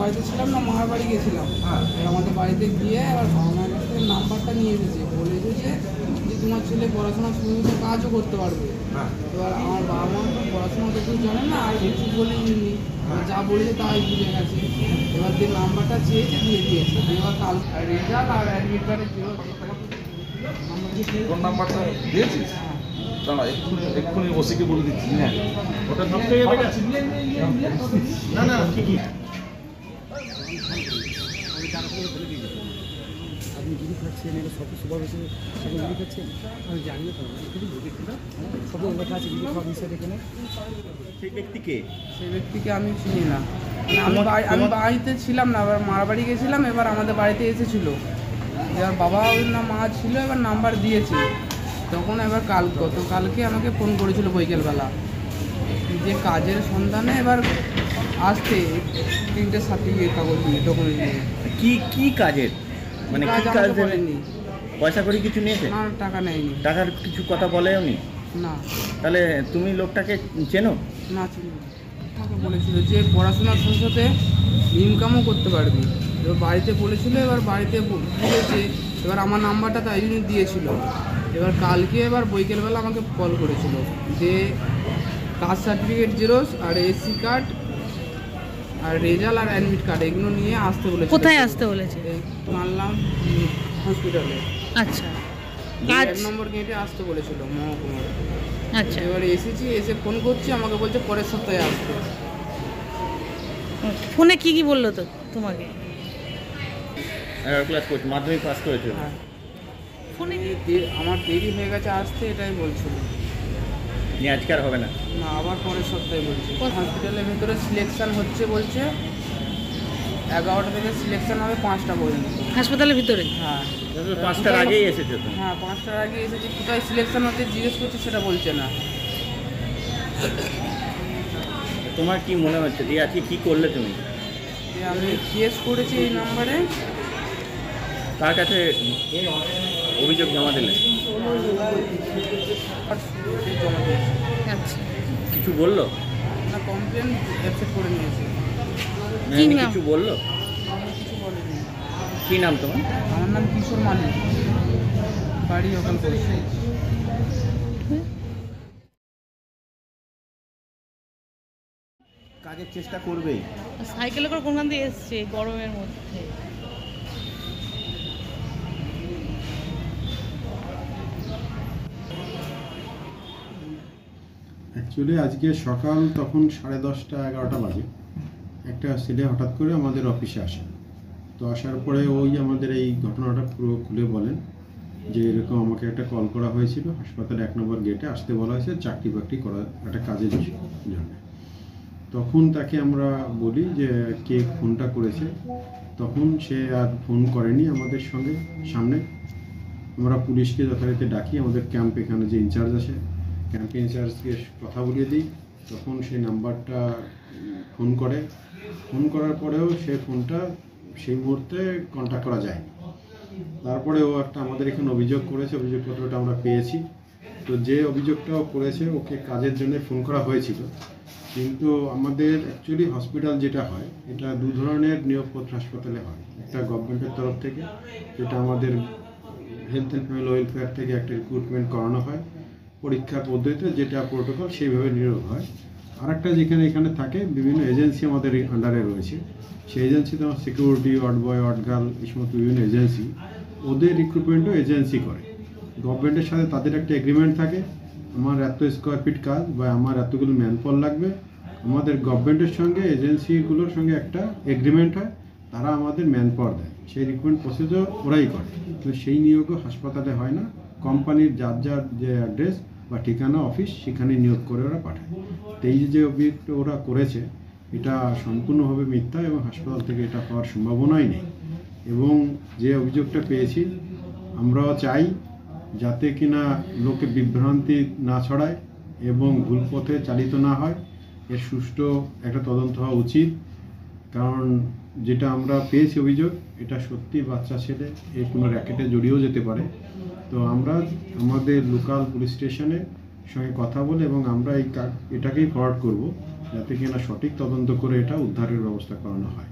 বাড়িতে ছিলাম না, মামার বাড়ি গেছিলাম। আমাদের বাড়িতে গিয়ে আবার বাবা মায়ের কাছ থেকে নাম্বারটা নিয়ে এসেছে, বলে এসেছে যে তোমার ছেলে পড়াশোনা শুরু কাজও করতে পারবে। এবার আমার বাবা মা তো পড়াশোনা তো কিছু জানে না, আর কিছু বলেনি, যা বলেছে তাই বুঝে গেছে। এবার যে নাম্বারটা চেয়েছে দিয়ে দিয়েছে। এবার কাল রেজাল্ট আর অ্যাডমিট কার্ডের কোন নাম্বারটা দিয়েছিস? দাঁড়া, এক্ষুনি ওসিকে বলে দিচ্ছি। হ্যাঁ, ওটা সব থেকে না না ঠিকই। আপনি গিরি খাচ্ছেন, এটা সব সুপারভাইজার সেখানে গিরি খাচ্ছেন, আমি জানি না। সব লেখা আছে গিরি খাওয়ার বিষয় এখানে। সেই ব্যক্তিকে আমি চিনি না, আমি বাড়িতে ছিলাম না, এবার মার বাড়ি গেছিলাম। এবার আমাদের বাড়িতে এসেছিলো, এবার বাবা না মা ছিল, এবার নাম্বার দিয়েছে। তখন এবার গতকালকে আমাকে ফোন করেছিল বৈকালবেলা যে কাজের সন্ধানে এবার আসতে 3টে সার্টিফিকেট কাগজ নিয়ে ডকুমেন্ট নিয়ে। কি কাজের, মানে কি কাজ বলেনি? পয়সা করে কিছু নিয়েছে? না, টাকা নেয়নি। টাকার কিছু কথা বলেও নি? না। তাহলে তুমি লোকটাকে চেনো? না, চিনি না। আমাকে বলেছিল যে পড়াশোনার সাথে ইনকামও করতে পারবি। এবার বাড়িতে বলেছিল, এবার বাড়িতে বলেছে, এবার আমার নাম্বারটা তাই জন্য দিয়েছিল। এবার কালকে এবার বৈকালবেলা আমাকে কল করেছিল যে কাস্ট সার্টিফিকেট জেরক্স আর এসি কার্ড আর রেজাল্ট আর অ্যাডমিট কার্ড এগুলো নিয়ে আসতে বলেছে। কোথায় আসতে বলেছে? মানলাম হসপিটালে। আচ্ছা, 1 নম্বর গেটে আসতে বলেছিল মহকুমার। আচ্ছা, এবার এসেছি, এসে ফোন করছি, আমাকে বলছে পরের সপ্তাহে আসতে। ফোনে কি বললো তো তোমাকে? ক্লাস করছি, মাধ্যমিক পাস করেছে। হ্যাঁ, ফোনে আমার দেরি হয়ে গেছে আসতে, এটাই বলছিল। নিয়ে আজকে আর হবে না? না, আবার পরের সপ্তাহে বলছে। হসপিটালের ভেতরে সিলেকশন হচ্ছে বলছে, 11টা থেকে সিলেকশন হবে 5টা পর্যন্ত হাসপাতালের ভিতরে। হ্যাঁ, 5টার আগেই এসেছে তো? হ্যাঁ, 5টার আগে এসেছি। কোথায় সিলেকশন হচ্ছে জিজ্ঞেস করছি, সেটা বলছে না। তোমার কি মনে হচ্ছে যে আজকে কি করলে তুমি? আমি কেস করেছি এই নাম্বারে। তার কাছে অভিযোগ জমা দিলে? জমা দিয়েছি। আচ্ছা, কিছু বললো না, কমপ্লেন অ্যাকসেপ্ট করে নিয়েছি। কি নাম? কিছু বললো? কিছু বলেনি। কি নাম তোমার? আমার নাম কিশোর মালিক, বাড়ি ওখান করেছি। কাজের চেষ্টা করবেই। সাইকেলে করে কোনখান দিয়ে এসছে গরমের মধ্যে? অ্যাকচুয়ালি আজকে সকাল তখন 10:30 11টা বাজে একটা ছেলে হঠাৎ করে আমাদের অফিসে আসে। তো আসার পরে ওই আমাদের এই ঘটনাটা পুরো খুলে বলেন যে এরকম আমাকে একটা কল করা হয়েছিল, হাসপাতালে 1 নম্বর গেটে আসতে বলা হয়েছে চাকরি বাকরি করার একটা কাজের জন্য। তখন তাকে আমরা বলি যে কে ফোনটা করেছে, তখন সে আর ফোন করেনি আমাদের সামনে। আমরা পুলিশকে যথারীতি ডাকি, আমাদের ক্যাম্প এখানে যে ইনচার্জ আছে ক্যাম্প ইনচার্জকে কথা বলিয়ে দিই। তখন সেই নাম্বারটা ফোন করার পরেও সে ফোনটা সেই মুহূর্তে কন্ট্যাক্ট করা যায়নি। তারপরে ও একটা আমাদের এখানে অভিযোগ করেছে, অভিযোগপত্রটা আমরা পেয়েছি। তো যে অভিযোগটাও করেছে ওকে কাজের জন্য ফোন করা হয়েছিল, কিন্তু আমাদের অ্যাকচুয়ালি হসপিটাল যেটা হয় এটা 2 ধরনের নিয়োগপত্র হাসপাতালে হয়। একটা গভর্নমেন্টের তরফ থেকে, যেটা আমাদের হেলথ অ্যান্ড ফ্যামিলি ওয়েলফেয়ার থেকে একটা রিক্রুটমেন্ট করানো হয় পরীক্ষা পদ্ধতিতে, যেটা প্রোটোকল সেইভাবে নিয়োগ হয়। আর একটা এখানে থাকে বিভিন্ন এজেন্সি আমাদের আন্ডারে রয়েছে, সেই এজেন্সিতে আমার security, ward boy, ward girl, এই সমস্ত বিভিন্ন এজেন্সি, ওদের রিক্রুটমেন্টও এজেন্সি করে। গভর্নমেন্টের সাথে তাদের একটা এগ্রিমেন্ট থাকে, আমার এত স্কোয়ার ফিট কাজ বা আমার এতগুলো ম্যানপাওয়ার লাগবে। আমাদের গভর্নমেন্টের সঙ্গে এজেন্সিগুলোর সঙ্গে একটা এগ্রিমেন্ট হয়, তারা আমাদের ম্যানপাওয়ার দেয়, সেই রিক্রুটমেন্ট প্রসিডিওর ওরাই করে। তো সেই নিয়োগও হাসপাতালে হয় না, কোম্পানির যার যে অ্যাড্রেস বা ঠিকানা অফিস সেখানে নিয়োগ করে ওরা পাঠায়। তো এই যে অভিযোগটা ওরা করেছে এটা সম্পূর্ণভাবে মিথ্যা এবং হাসপাতাল থেকে এটা হওয়ার সম্ভাবনাই নেই। এবং যে অভিযোগটা পেয়েছি আমরাও চাই যাতে কিনা লোকে বিভ্রান্তি না ছড়ায় এবং ভুল পথে চালিত না হয়, এর সুষ্ঠু একটা তদন্ত হওয়া উচিত। কারণ যেটা আমরা পেয়েছি অভিযোগ, এটা সত্যি বাচ্চা ছেলে, এর কোনো র্যাকেটে জড়িয়েও যেতে পারে। তো আমরা আমাদের লোকাল পুলিশ স্টেশনের সঙ্গে কথা বলে এবং আমরা এটাকেই ফরওয়ার্ড করব যাতে কিনা সঠিক তদন্ত করে এটা উদ্ধারের ব্যবস্থা করানো হয়।